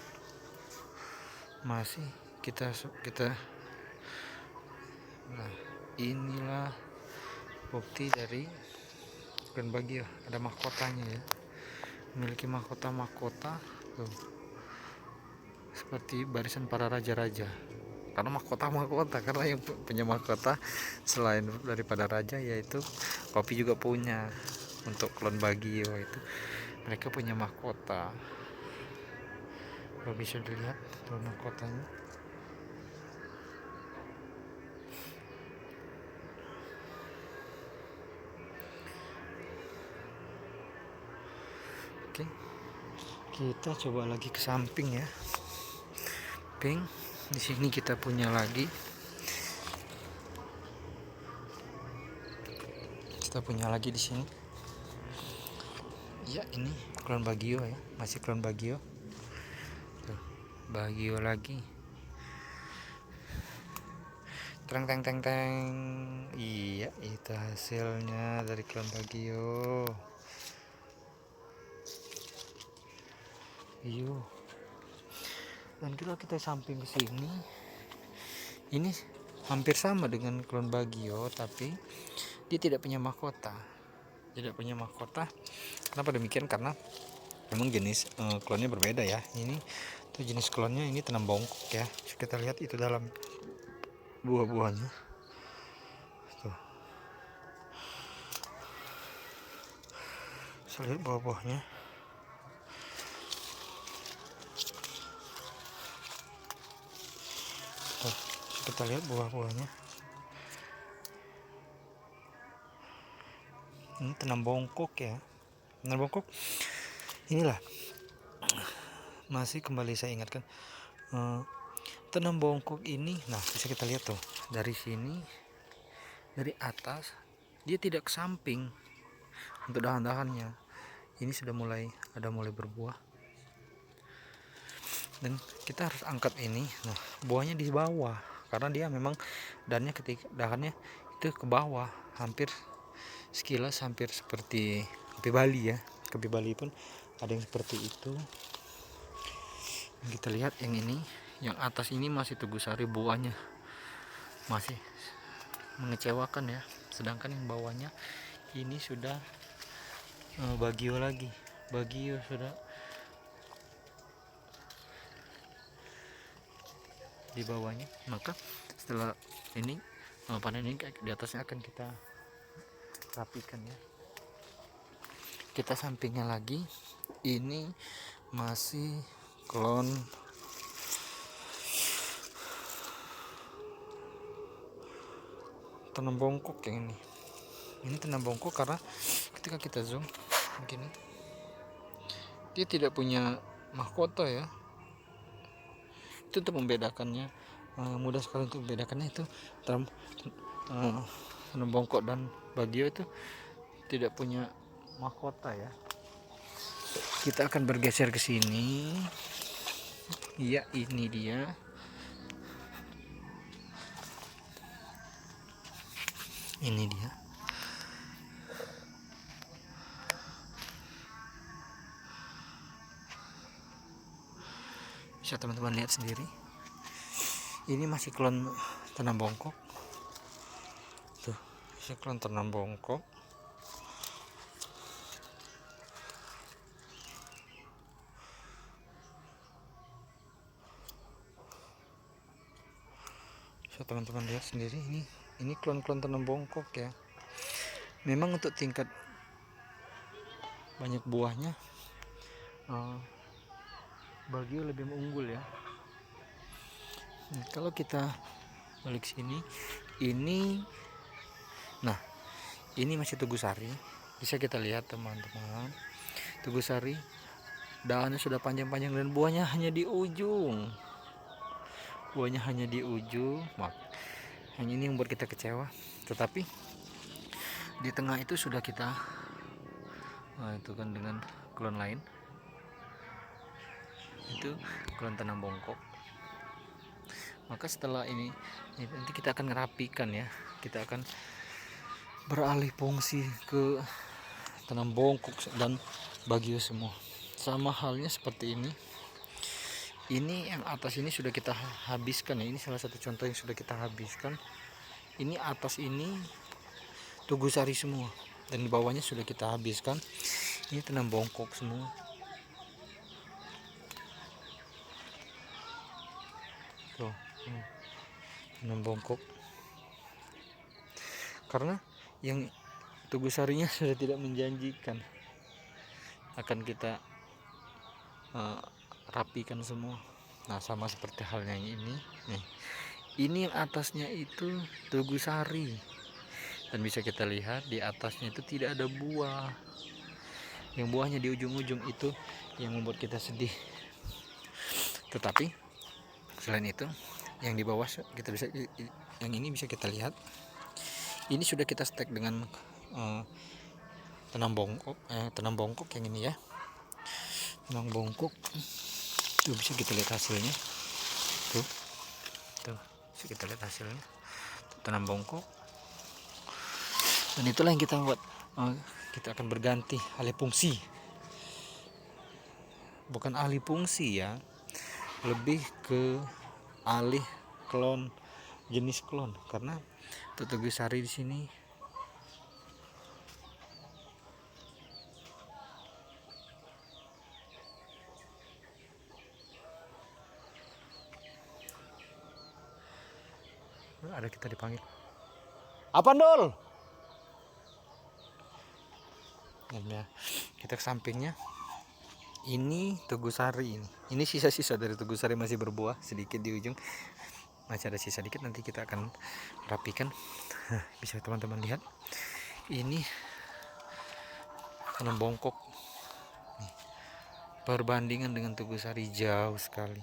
Masih kita nah, inilah bukti dari klon bagio. Ada mahkotanya ya, memiliki mahkota tuh, seperti barisan para raja-raja. Karena mahkota karena yang punya mahkota selain daripada raja yaitu kopi juga punya. Untuk klon bagio itu mereka punya mahkota. Kalau bisa dilihat tuh mahkotanya. Oke, kita coba lagi ke samping ya. Pink, di sini kita punya lagi. Kita punya lagi di sini. Ya, ini klon bagio ya, masih klon bagio. Tuh, bagio lagi. Teng teng teng teng. Iya, itu hasilnya dari klon bagio. Iyo. Dan kalau kita samping ke sini, ini hampir sama dengan klon bagio, tapi dia tidak punya mahkota. Kenapa demikian? Karena memang jenis klonnya berbeda ya. Ini tuh jenis klonnya, ini tanam bongkok ya. Kita lihat itu dalam buah-buahnya tuh. Saya lihat buah-buahnya. Tuh, kita lihat buah-buahnya. Ini tanam bongkok ya. Tanam bongkok inilah, masih kembali saya ingatkan, tanam bongkok ini. Nah, bisa kita lihat tuh dari sini, dari atas dia tidak ke samping. Untuk dahan-dahannya ini sudah mulai berbuah, dan kita harus angkat ini. Nah, buahnya di bawah karena dia memang dahannya itu ke bawah, hampir sekilas hampir seperti kopi Bali ya. Kopi Bali pun ada yang seperti itu. Kita lihat yang ini, yang atas ini masih Teguh Sari, buahnya masih mengecewakan ya. Sedangkan yang bawahnya ini sudah bagio lagi. Bagio sudah di bawahnya. Maka setelah ini panen ini di atasnya akan kita rapikan ya. Kita sampingnya lagi, ini masih klon tanam bongkok yang ini. Ini tanam bongkok karena ketika kita zoom begini, dia tidak punya mahkota ya. Itu untuk membedakannya, mudah sekali untuk membedakannya. Itu tanam bongkok dan bagio itu tidak punya mahkota ya. Kita akan bergeser ke sini. Iya, ini dia. Ini dia. Bisa teman-teman lihat sendiri. Ini masih klon tanam bongkok. Tuh, masih klon tanam bongkok. Bisa teman-teman lihat sendiri, ini klon-klon tanam bongkok ya. Memang untuk tingkat banyak buahnya bagio lebih unggul ya. Nah, kalau kita balik sini, ini masih Teguh Sari. Bisa kita lihat teman-teman, Teguh Sari daunnya sudah panjang-panjang dan buahnya hanya di ujung. Hanya ini yang membuat kita kecewa. Tetapi di tengah itu sudah kita itu kan dengan klon lain, itu klon tanam bongkok. Maka setelah ini nanti kita akan merapikan ya. Kita akan beralih fungsi ke tanam bongkok dan bagio semua. Sama halnya seperti ini. Ini yang atas ini sudah kita habiskan ya. Ini salah satu contoh yang sudah kita habiskan. Ini atas ini tugusari semua, dan di bawahnya sudah kita habiskan. Ini tenam bongkok semua. Tuh, tenam bongkok. Karena yang tugusarinya sudah tidak menjanjikan, akan kita rapikan semua. Nah, sama seperti halnya yang ini nih. Ini yang atasnya itu tugusari, dan bisa kita lihat di atasnya itu tidak ada buah. Yang buahnya di ujung-ujung itu yang membuat kita sedih. Tetapi selain itu, yang di bawah kita bisa, yang ini bisa kita lihat, ini sudah kita stek dengan tenam bongkok yang ini ya. Tenam bongkok tuh, bisa kita lihat hasilnya tuh bisa kita lihat hasilnya, tenam bongkok. Dan itulah yang kita buat, kita akan berganti alih fungsi, bukan alih fungsi ya, lebih ke alih klon, jenis klon. Karena tugusari di sini ada, kita dipanggil apa Dol ya. Kita ke sampingnya, ini tugusari, ini sisa-sisa dari tugusari, masih berbuah sedikit di ujung, masih ada sisa dikit, nanti kita akan rapikan. Bisa teman-teman lihat, ini tanam bongkok nih, perbandingan dengan tugusari jauh sekali.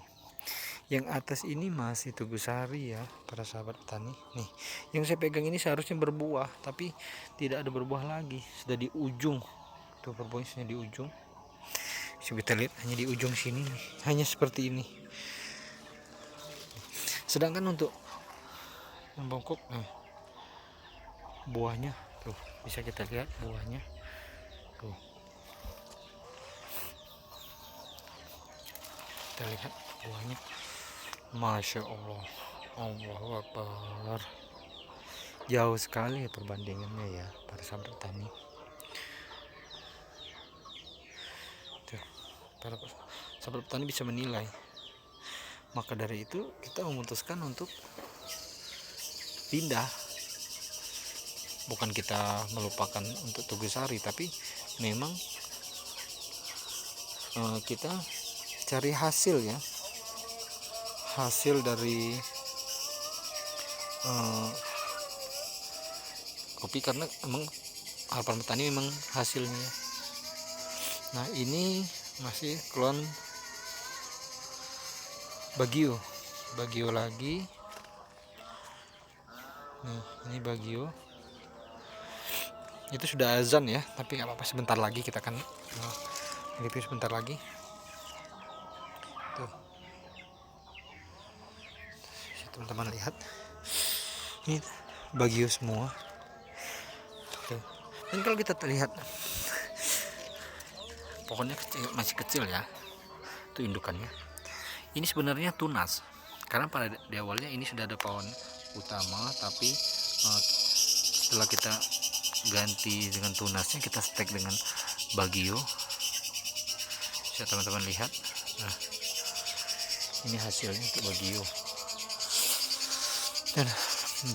Yang atas ini masih tugusari ya para sahabat petani. Nih, yang saya pegang ini seharusnya berbuah, tapi tidak ada berbuah lagi, sudah di ujung tuh, berbuahnya di ujung. Bisa kita lihat hanya di ujung sini nih, hanya seperti ini. Sedangkan untuk yang bongkok, buahnya tuh, bisa kita lihat buahnya tuh, kita lihat buahnya, Masya Allah, Allahu Akbar, jauh sekali perbandingannya ya para sahabat petani. Tuh, para sahabat petani bisa menilai. Maka dari itu kita memutuskan untuk pindah. Bukan kita melupakan untuk tugusari, tapi memang kita cari hasil ya, hasil dari kopi, karena emang harapan petani memang hasilnya. Nah, ini masih klon bagio lagi nih, ini bagio. Itu sudah azan ya, tapi nggak apa-apa, sebentar lagi kita akan review sebentar lagi. Tuh, teman-teman lihat, ini bagio semua. Tuh. Dan kalau kita lihat, pohonnya masih kecil ya, itu indukannya. Ini sebenarnya tunas, karena pada di awalnya ini sudah ada pohon utama, tapi setelah kita ganti dengan tunasnya, kita stek dengan bagio. Bisa teman-teman lihat. Nah, ini hasilnya untuk bagio. Dan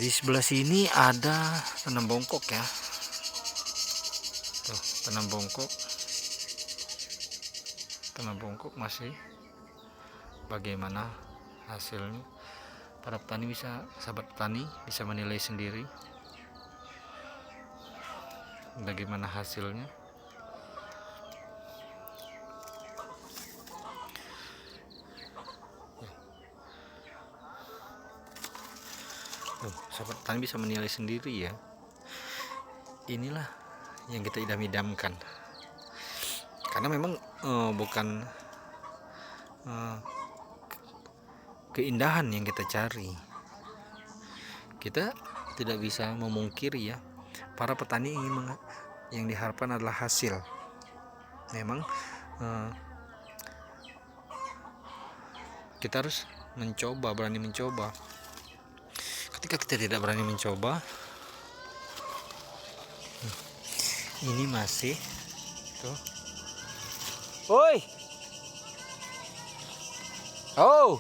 di sebelah sini ada tanam bongkok ya. Tuh, tanam bongkok masih. Bagaimana hasilnya, para petani bisa, sahabat petani bisa menilai sendiri bagaimana hasilnya. Sahabat petani bisa menilai sendiri ya. Inilah yang kita idam-idamkan, karena memang bukan keindahan yang kita cari. Kita tidak bisa memungkiri ya, para petani ingin yang diharapkan adalah hasil. memang kita harus berani mencoba. Ketika kita tidak berani mencoba, ini masih tuh. Woi, oh,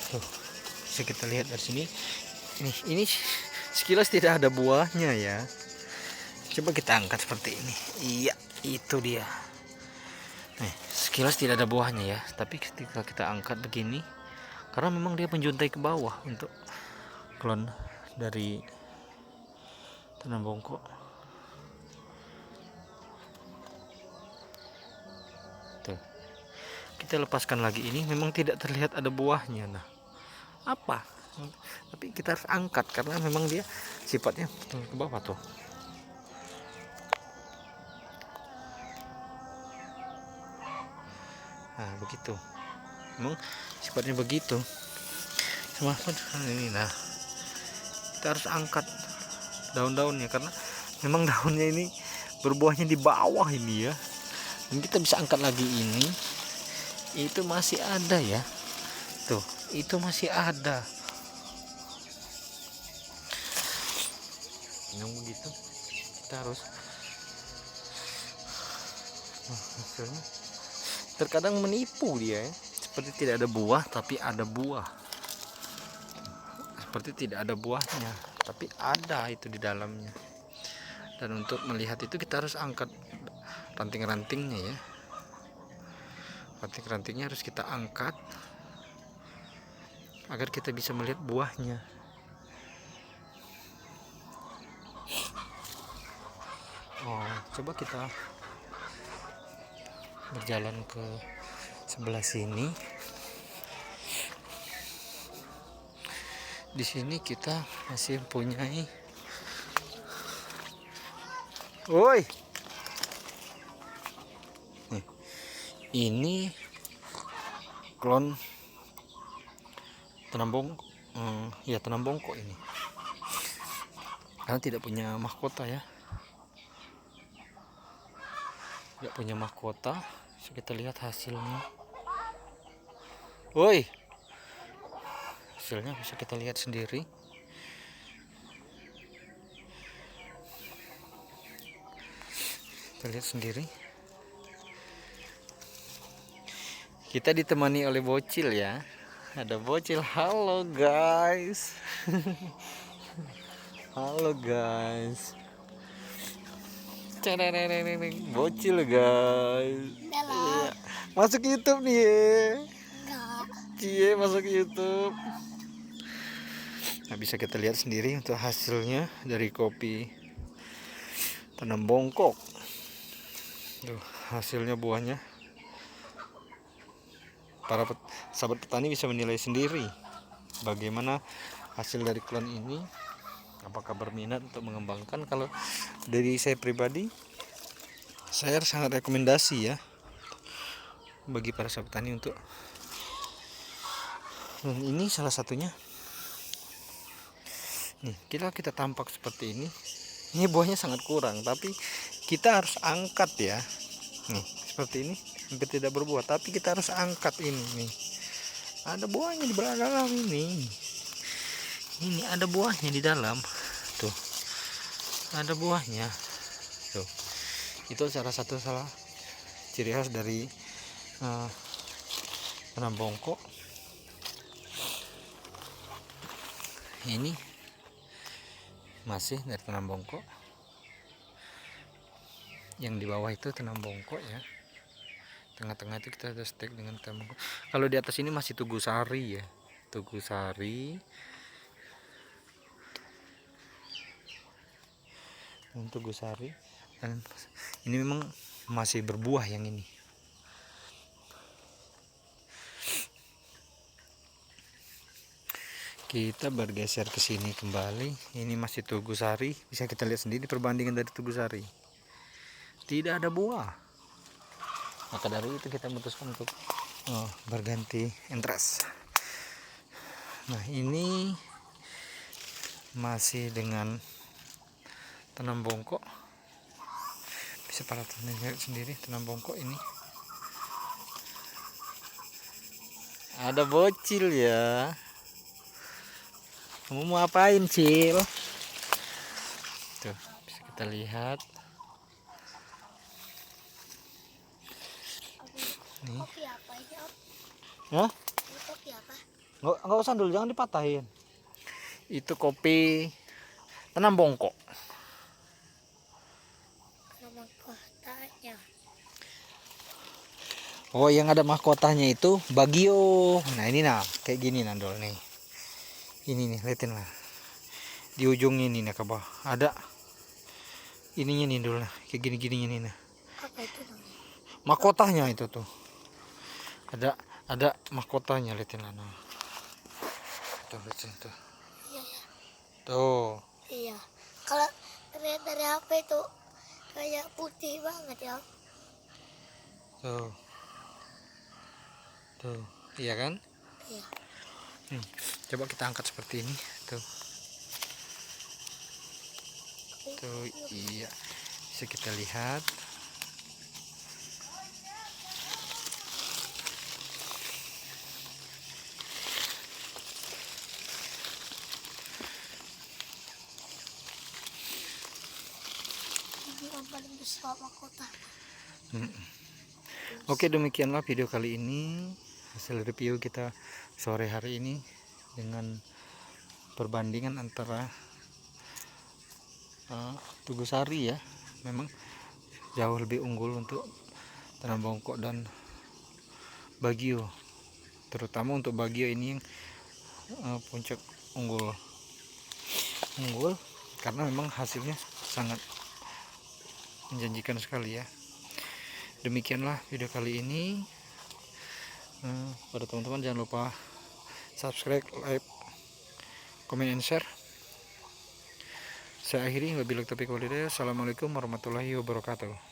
tuh bisa kita lihat dari sini. Ini sekilas tidak ada buahnya ya. Coba kita angkat seperti ini. Iya, itu dia. Nih, sekilas tidak ada buahnya ya, tapi ketika kita angkat begini, karena memang dia menjuntai ke bawah untuk klon dari tanam bongkok. Tuh, kita lepaskan lagi, ini memang tidak terlihat ada buahnya. Nah, apa? Tapi kita harus angkat karena memang dia sifatnya ke bawah tuh. Nah, begitu. Memang sifatnya begitu. Semakin ini, nah, kita harus angkat daun-daunnya karena memang daunnya ini berbuahnya di bawah ini ya. Dan kita bisa angkat lagi ini. Itu masih ada ya. Tuh, itu masih ada. Yang begitu kita harus hasilnya terkadang menipu dia ya. Seperti tidak ada buah tapi ada buah, seperti tidak ada buahnya tapi ada itu di dalamnya. Dan untuk melihat itu kita harus angkat ranting-rantingnya ya. Ranting-rantingnya harus kita angkat agar kita bisa melihat buahnya. Oh, coba kita berjalan ke sebelah sini. Di sini kita masih mempunyai, woi, nih, ini klon tanam bongkok, ya tanam bongkok ini, karena tidak punya mahkota ya. Tidak punya mahkota. So, kita lihat hasilnya. Woi, hasilnya bisa kita lihat sendiri. Kita lihat sendiri. Kita ditemani oleh bocil ya. Ada bocil. Halo guys. Halo guys. Bocil guys. Iya. Masuk YouTube nih ya. Cie, masuk YouTube. Nah, bisa kita lihat sendiri untuk hasilnya dari kopi tanam bongkok. Tuh, hasilnya buahnya. Para sahabat petani bisa menilai sendiri bagaimana hasil dari klon ini. Apakah berminat untuk mengembangkan? Kalau dari saya pribadi, saya sangat rekomendasi ya bagi para sahabat petani untuk, dan ini salah satunya nih, kita tampak seperti ini. Ini buahnya sangat kurang tapi kita harus angkat ya. Nih seperti ini hampir tidak berbuah tapi kita harus angkat ini nih. Ada buahnya di dalam ini ada buahnya di dalam tuh, ada buahnya tuh. Itu salah ciri khas dari tanam bongkok ini. Masih dari tanam bongkok, yang di bawah itu tanam bongkok ya, tengah-tengah itu kita ada stek dengan tanam bongkok. Kalau di atas ini masih tugu sari ya, tugu sari. Tugu sari, dan ini memang masih berbuah yang ini. Kita bergeser ke sini kembali. Ini masih tugu sari, bisa kita lihat sendiri perbandingan dari tugu sari. Tidak ada buah. Maka dari itu kita memutuskan untuk berganti entres. Nah, ini masih dengan tanam bongkok Bisa para teman lihat sendiri tanam bongkok ini. Ada bocil ya. Kamu mau apain, Cil? Tuh, bisa kita lihat. Nih. Kopi apa ini, Om? Ya? Ini kopi apa? Nggak usah dulu, jangan dipatahin. Itu kopi tanam bongkok. Nama kotanya. Oh, yang ada mahkotanya itu Bagio. Nah, ini nah, kayak gini Nandol nih. Ini nih, liatin lah. Di ujungnya ini nah ke bawah. Ada ininya nih dulu nah, kayak gini-gininya nih nah. Apa itu namanya? Mahkotanya itu tuh. Ada mahkotanya, liatin lah nah. Tuh, liatin tuh. Iya, ya. Tuh. Iya. Kalau terlihat dari HP itu kayak putih banget ya. Tuh. Tuh. Iya kan? Iya. Coba kita angkat seperti ini. Tuh. Tuh, iya. Bisa kita lihat. Ini yang paling besar mahkota. Oke, demikianlah video kali ini, hasil review kita sore hari ini dengan perbandingan antara Tugusari ya, memang jauh lebih unggul untuk tanam bongkok dan Bagio, terutama untuk Bagio ini yang puncak unggul karena memang hasilnya sangat menjanjikan sekali ya. Demikianlah video kali ini. Pada teman-teman jangan lupa subscribe, like, comment, and share. Saya akhiri, wabillahi taufiq walhidayah. Assalamualaikum warahmatullahi wabarakatuh.